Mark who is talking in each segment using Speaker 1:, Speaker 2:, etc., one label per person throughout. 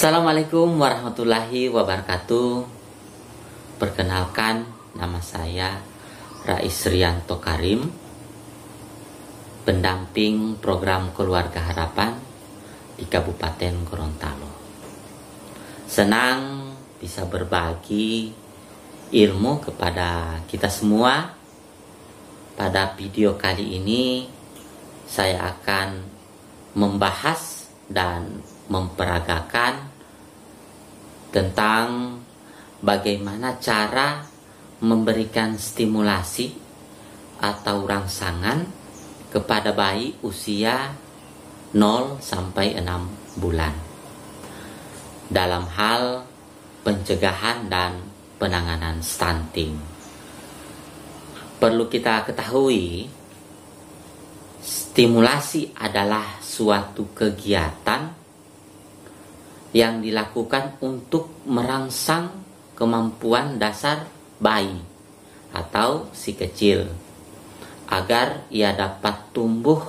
Speaker 1: Assalamualaikum warahmatullahi wabarakatuh. Perkenalkan, nama saya Rais Rianto Karim, pendamping program Keluarga Harapan di Kabupaten Gorontalo. Senang bisa berbagi ilmu kepada kita semua. Pada video kali ini saya akan membahas dan memperagakan tentang bagaimana cara memberikan stimulasi atau rangsangan kepada bayi usia 0 sampai 6 bulan dalam hal pencegahan dan penanganan stunting. Perlu kita ketahui, stimulasi adalah suatu kegiatan yang dilakukan untuk merangsang kemampuan dasar bayi atau si kecil agar ia dapat tumbuh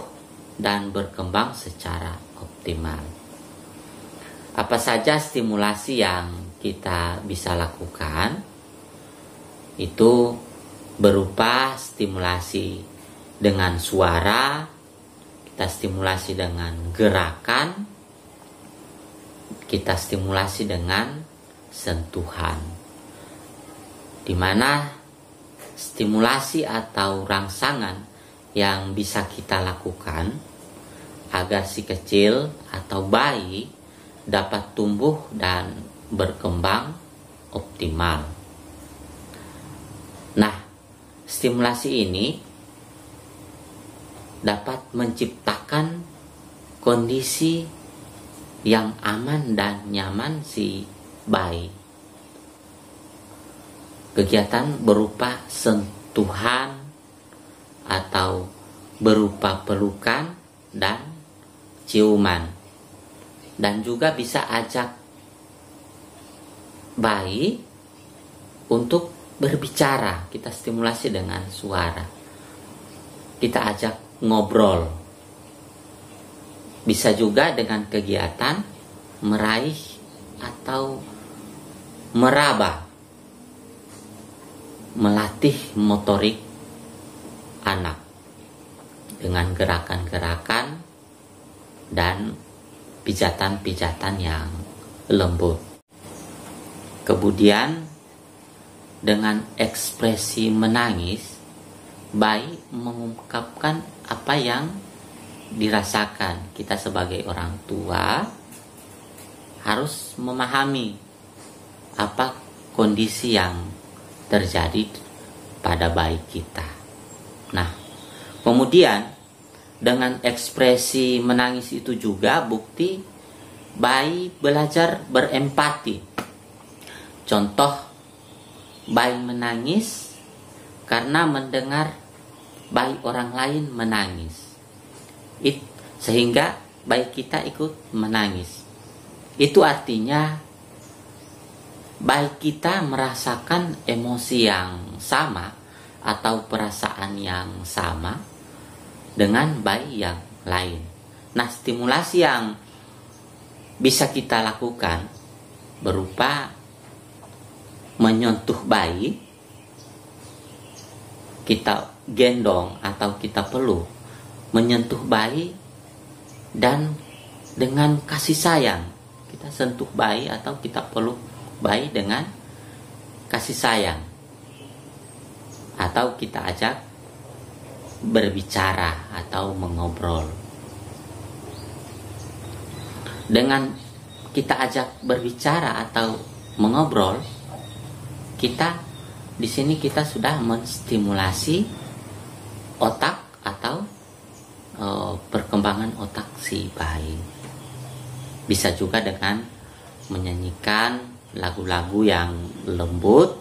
Speaker 1: dan berkembang secara optimal. Apa saja stimulasi yang kita bisa lakukan? Itu berupa stimulasi dengan suara, kita stimulasi dengan gerakan, kita stimulasi dengan sentuhan, di mana stimulasi atau rangsangan yang bisa kita lakukan agar si kecil atau bayi dapat tumbuh dan berkembang optimal. Nah, stimulasi ini dapat menciptakan kondisi yang aman dan nyaman si bayi. Kegiatan berupa sentuhan atau berupa pelukan dan ciuman, dan juga bisa ajak bayi untuk berbicara. Kita stimulasi dengan suara, kita ajak ngobrol. Bisa juga dengan kegiatan meraih atau meraba, melatih motorik anak dengan gerakan-gerakan dan pijatan-pijatan yang lembut. Kemudian dengan ekspresi menangis, bayi mengungkapkan apa yang dirasakan. Kita sebagai orang tua harus memahami apa kondisi yang terjadi pada bayi kita. Nah, kemudian dengan ekspresi menangis itu juga bukti bayi belajar berempati. Contoh, bayi menangis karena mendengar bayi orang lain menangis, sehingga bayi kita ikut menangis. Itu artinya bayi kita merasakan emosi yang sama atau perasaan yang sama dengan bayi yang lain. Nah, stimulasi yang bisa kita lakukan berupa menyentuh bayi, kita gendong atau kita peluk, menyentuh bayi, dan dengan kasih sayang kita sentuh bayi atau kita peluk bayi dengan kasih sayang, atau kita ajak berbicara atau mengobrol. Dengan kita ajak berbicara atau mengobrol, kita di sini kita sudah menstimulasi otak atau perkembangan otak si bayi. Bisa juga dengan menyanyikan lagu-lagu yang lembut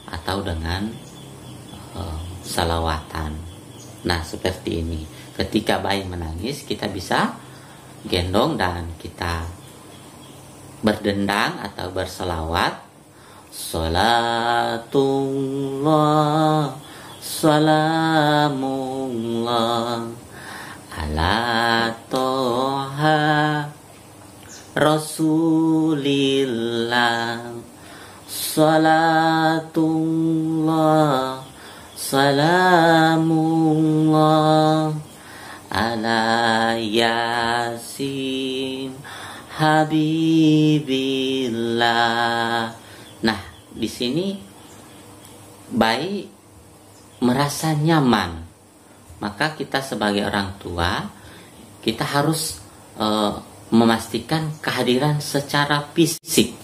Speaker 1: atau dengan salawatan. Nah, seperti ini. Ketika bayi menangis, kita bisa gendong dan kita berdendang atau berselawat. Salatullah, salamullah ala toha Rasulillah. Salatullah salamullah ala Yasin Habibillah. Nah, di sini bayi merasa nyaman, maka kita sebagai orang tua kita harus memastikan kehadiran secara fisik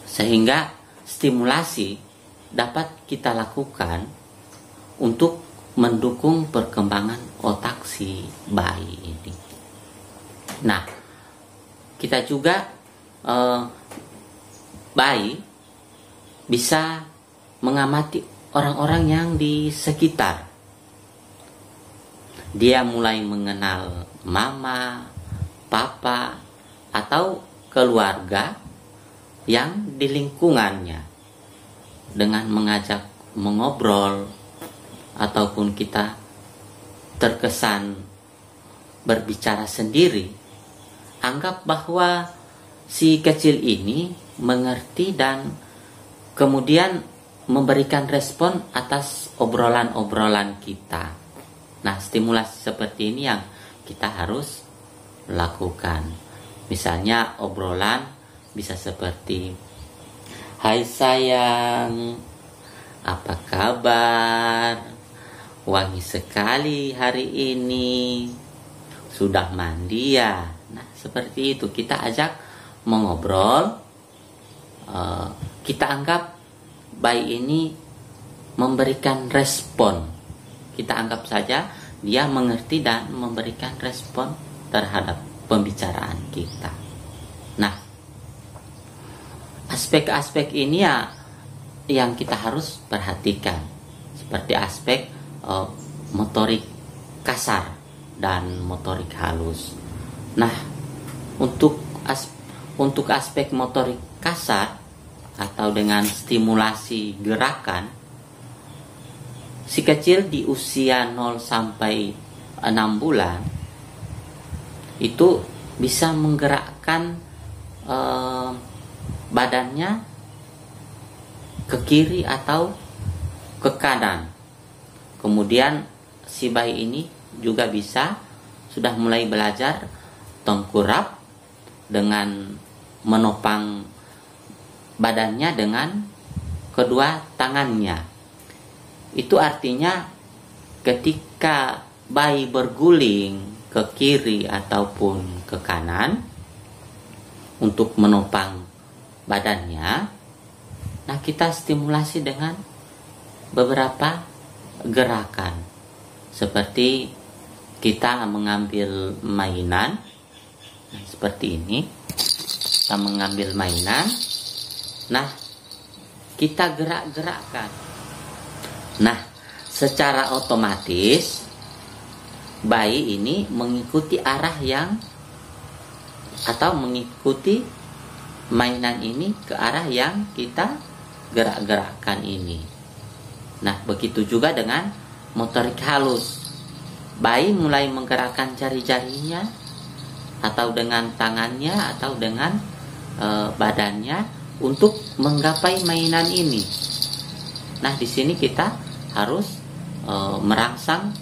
Speaker 1: sehingga stimulasi dapat kita lakukan untuk mendukung perkembangan otak si bayi ini. Nah, kita juga bayi bisa mengamati orang-orang yang di sekitar. Dia mulai mengenal mama, papa, atau keluarga yang di lingkungannya dengan mengajak mengobrol, ataupun kita terkesan berbicara sendiri. Anggap bahwa si kecil ini mengerti dan kemudian memberikan respon atas obrolan-obrolan kita. Nah, stimulasi seperti ini yang kita harus lakukan. Misalnya obrolan bisa seperti, "Hai sayang, apa kabar? Wangi sekali hari ini. Sudah mandi ya?" Nah, seperti itu. Kita ajak mengobrol. Kita anggap bayi ini memberikan respon. Kita anggap saja dia mengerti dan memberikan respon terhadap pembicaraan kita. Nah, aspek-aspek ini ya yang kita harus perhatikan, seperti aspek motorik kasar dan motorik halus. Nah, untuk aspek motorik kasar atau dengan stimulasi gerakan, si kecil di usia 0 sampai 6 bulan itu bisa menggerakkan badannya ke kiri atau ke kanan. Kemudian si bayi ini juga bisa sudah mulai belajar tengkurap dengan menopang badannya dengan kedua tangannya. Itu artinya ketika bayi berguling ke kiri ataupun ke kanan untuk menopang badannya, nah kita stimulasi dengan beberapa gerakan, seperti kita mengambil mainan. Nah, seperti ini, kita mengambil mainan. Nah, kita gerak-gerakkan. Nah, secara otomatis bayi ini mengikuti arah yang atau mengikuti mainan ini ke arah yang kita gerak-gerakkan ini. Nah, begitu juga dengan motorik halus. Bayi mulai menggerakkan jari-jarinya atau dengan tangannya atau dengan badannya untuk menggapai mainan ini. Nah, di sini kita harus merangsang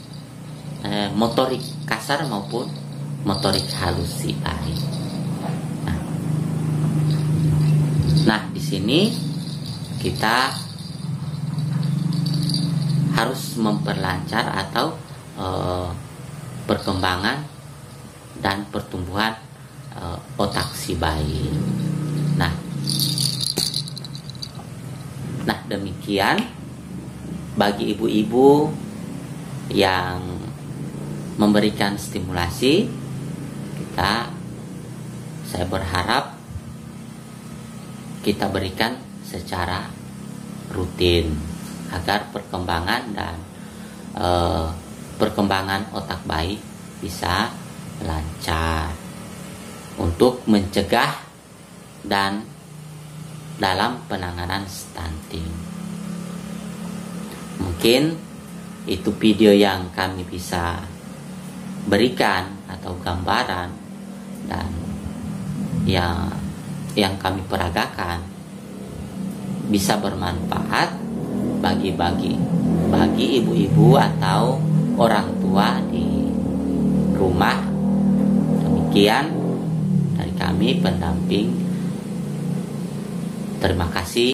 Speaker 1: motorik kasar maupun motorik halus si bayi. Nah, di sini kita harus memperlancar atau perkembangan dan pertumbuhan otak si bayi. Nah, demikian bagi ibu-ibu yang memberikan stimulasi, saya berharap kita berikan secara rutin agar perkembangan dan perkembangan otak bayi bisa lancar untuk mencegah dan dalam penanganan stunting. Mungkin itu video yang kami bisa berikan atau gambaran, dan yang kami peragakan bisa bermanfaat bagi ibu-ibu atau orang tua di rumah. Demikian dari kami pendamping. Terima kasih.